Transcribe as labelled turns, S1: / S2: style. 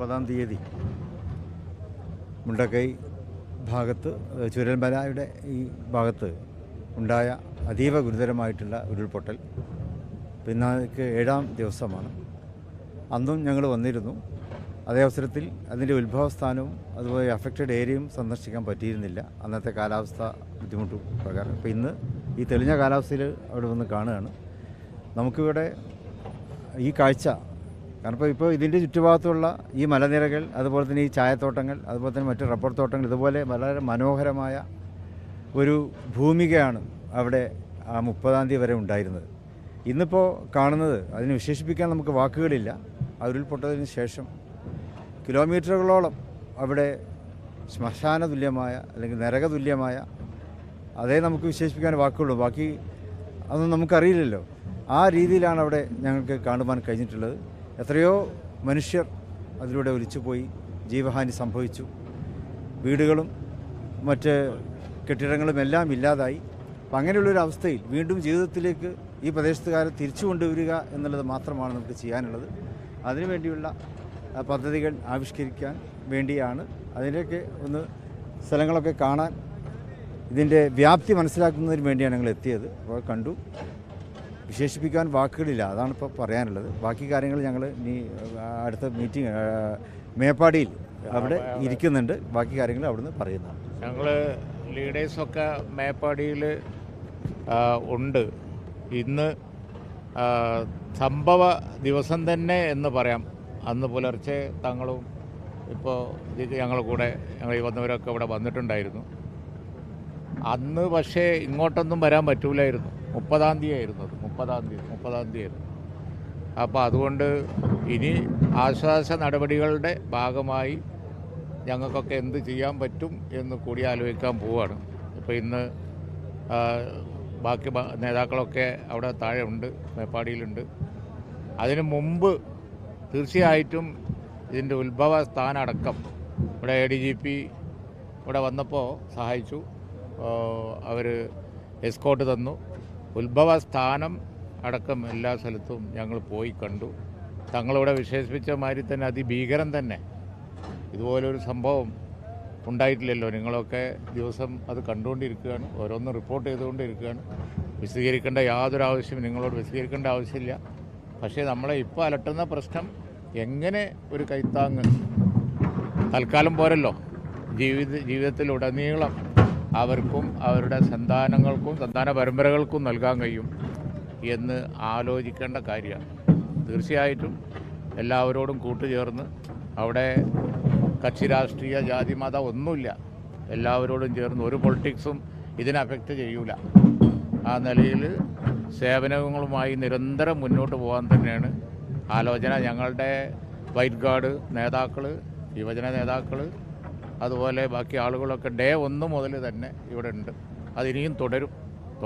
S1: 30 മുണ്ടക്കൈ ഭാഗത്ത് ചുരൽമലയുടെ ഈ ഭാഗത്ത് ഉണ്ടായ അതീവ ഗുരുതരമായിട്ടുള്ള ഉരുൾപൊട്ടൽ പിന്നേക്ക് 7ാം ദിവസമാണ്. അന്നും ഞങ്ങൾ വന്നിരുന്നു. അതേ അവസരത്തിൽ അതിൻ്റെ ഉത്ഭവസ്ഥാനവും അതുപോലെ അഫക്റ്റഡ് ഏരിയയും സന്ദർശിക്കാൻ പറ്റിയിരുന്നില്ല, അന്നത്തെ കാലാവസ്ഥ ബുദ്ധിമുട്ട് പ്രകാരം. അപ്പോൾ ഇന്ന് ഈ തെളിഞ്ഞ കാലാവസ്ഥയിൽ അവിടെ വന്ന് കാണുകയാണ്. നമുക്കിവിടെ ഈ കാഴ്ച കാരണം ഇപ്പോൾ ഇതിൻ്റെ ചുറ്റുഭാഗത്തുള്ള ഈ മലനിരകൾ, അതുപോലെ തന്നെ ഈ ചായത്തോട്ടങ്ങൾ, അതുപോലെ തന്നെ മറ്റ് റബ്ബർ തോട്ടങ്ങൾ, ഇതുപോലെ വളരെ മനോഹരമായ ഒരു ഭൂമികയാണ് അവിടെ ആ 30-ാം തീയതി വരെ ഉണ്ടായിരുന്നത്. ഇന്നിപ്പോൾ കാണുന്നത് അതിനെ വിശേഷിപ്പിക്കാൻ നമുക്ക് വാക്കുകളില്ല. ആ ഉരുൾപൊട്ടതിന് ശേഷം കിലോമീറ്ററുകളോളം അവിടെ ശ്മശാന തുല്യമായ അല്ലെങ്കിൽ നരകതുല്യമായ, അതേ നമുക്ക് വിശേഷിപ്പിക്കാൻ വാക്കുള്ളൂ, ബാക്കി അതൊന്നും നമുക്കറിയില്ലല്ലോ. ആ രീതിയിലാണ് അവിടെ ഞങ്ങൾക്ക് കാണുവാൻ കഴിഞ്ഞിട്ടുള്ളത്. എത്രയോ മനുഷ്യർ അതിലൂടെ ഒലിച്ചുപോയി, ജീവഹാനി സംഭവിച്ചു, വീടുകളും മറ്റ് കെട്ടിടങ്ങളും എല്ലാം ഇല്ലാതായി. അപ്പം അങ്ങനെയുള്ളൊരവസ്ഥയിൽ വീണ്ടും ജീവിതത്തിലേക്ക് ഈ പ്രദേശത്തുകാരെ തിരിച്ചു കൊണ്ടുവരിക എന്നുള്ളത് മാത്രമാണ് നമുക്ക് ചെയ്യാനുള്ളത്. അതിനുവേണ്ടിയുള്ള പദ്ധതികൾ ആവിഷ്കരിക്കാൻ വേണ്ടിയാണ്, അതിൻ്റെയൊക്കെ ഒന്ന് സ്ഥലങ്ങളൊക്കെ കാണാൻ, ഇതിൻ്റെ വ്യാപ്തി മനസ്സിലാക്കുന്നതിന് വേണ്ടിയാണ് ഞങ്ങൾ എത്തിയത്. അപ്പോൾ കണ്ടു, വിശേഷിപ്പിക്കാൻ വാക്കുകളില്ല, അതാണിപ്പോൾ പറയാനുള്ളത്. ബാക്കി കാര്യങ്ങൾ ഞങ്ങൾ ഇനി അടുത്ത മീറ്റിംഗ് മേപ്പാടിയിൽ അവിടെ ഇരിക്കുന്നുണ്ട്, ബാക്കി കാര്യങ്ങൾ അവിടുന്ന് പറയുന്നതാണ്.
S2: ഞങ്ങൾ ലീഡേഴ്സൊക്കെ മേപ്പാടിയിൽ ഉണ്ട്. ഇന്ന് സംഭവ ദിവസം തന്നെ എന്ന് പറയാം. അന്ന് പുലർച്ചെ തങ്ങളും ഇപ്പോൾ ഞങ്ങൾ ഈ വന്നവരൊക്കെ ഇവിടെ വന്നിട്ടുണ്ടായിരുന്നു. അന്ന് പക്ഷേ ഇങ്ങോട്ടൊന്നും വരാൻ പറ്റൂലായിരുന്നു. 30-ാം തീയതി ആയിരുന്നു അത്, 30-ാം തീയതി ആയിരുന്നു. അപ്പോൾ അതുകൊണ്ട് ഇനി ആശ്വാസ നടപടികളുടെ ഭാഗമായി ഞങ്ങൾക്കൊക്കെ എന്ത് ചെയ്യാൻ പറ്റും എന്ന് കൂടി ആലോചിക്കാൻ പോവുകയാണ്. ഇപ്പോൾ ഇന്ന് ബാക്കി നേതാക്കളൊക്കെ അവിടെ താഴെ ഉണ്ട്, മേപ്പാടിയിലുണ്ട്. അതിനു മുമ്പ് തീർച്ചയായിട്ടും ഇതിൻ്റെ ഉത്ഭവ സ്ഥാനമടക്കം ഇവിടെ ADGP ഇവിടെ വന്നപ്പോൾ സഹായിച്ചു. അവർ എസ്കോട്ട് തന്നു. ഉത്ഭവ സ്ഥാനം അടക്കം എല്ലാ സ്ഥലത്തും ഞങ്ങൾ പോയി കണ്ടു. തങ്ങളിവിടെ വിശേഷിപ്പിച്ച മാതിരി തന്നെ അതിഭീകരം തന്നെ, ഇതുപോലൊരു സംഭവം ഉണ്ടായിട്ടില്ലല്ലോ. നിങ്ങളൊക്കെ ദിവസം അത് കണ്ടുകൊണ്ടിരിക്കുകയാണ്, ഓരോന്ന് റിപ്പോർട്ട് ചെയ്തുകൊണ്ടിരിക്കുകയാണ്. വിശദീകരിക്കേണ്ട യാതൊരു ആവശ്യവും നിങ്ങളോട് വിശദീകരിക്കേണ്ട ആവശ്യമില്ല. പക്ഷേ നമ്മളെ ഇപ്പോൾ അലട്ടുന്ന പ്രശ്നം, എങ്ങനെ ഒരു കൈത്താങ്ങ് തൽക്കാലം പോരല്ലോ, ജീവിതത്തിലുടനീളം അവർക്കും അവരുടെ സന്താനങ്ങൾക്കും സന്താന പരമ്പരകൾക്കും നൽകാൻ കഴിയും എന്ന് ആലോചിക്കേണ്ട കാര്യമാണ്. തീർച്ചയായിട്ടും എല്ലാവരോടും കൂട്ടുചേർന്ന്, അവിടെ കക്ഷി രാഷ്ട്രീയ ജാതി മതം ഒന്നുമില്ല, എല്ലാവരോടും ചേർന്ന് ഒരു പൊളിറ്റിക്സും ഇതിനെ അഫക്റ്റ് ചെയ്യൂല. ആ നിലയിൽ സേവനങ്ങളുമായി നിരന്തരം മുന്നോട്ട് പോകാൻ തന്നെയാണ് ആലോചന. ഞങ്ങളുടെ വൈറ്റ് ഗാർഡ് നേതാക്കൾ, യുവജന നേതാക്കൾ, അതുപോലെ ബാക്കി ആളുകളൊക്കെ ഡേ 1 മുതൽ തന്നെ ഇവിടെ ഉണ്ട്. അതിനിയും തുടരും.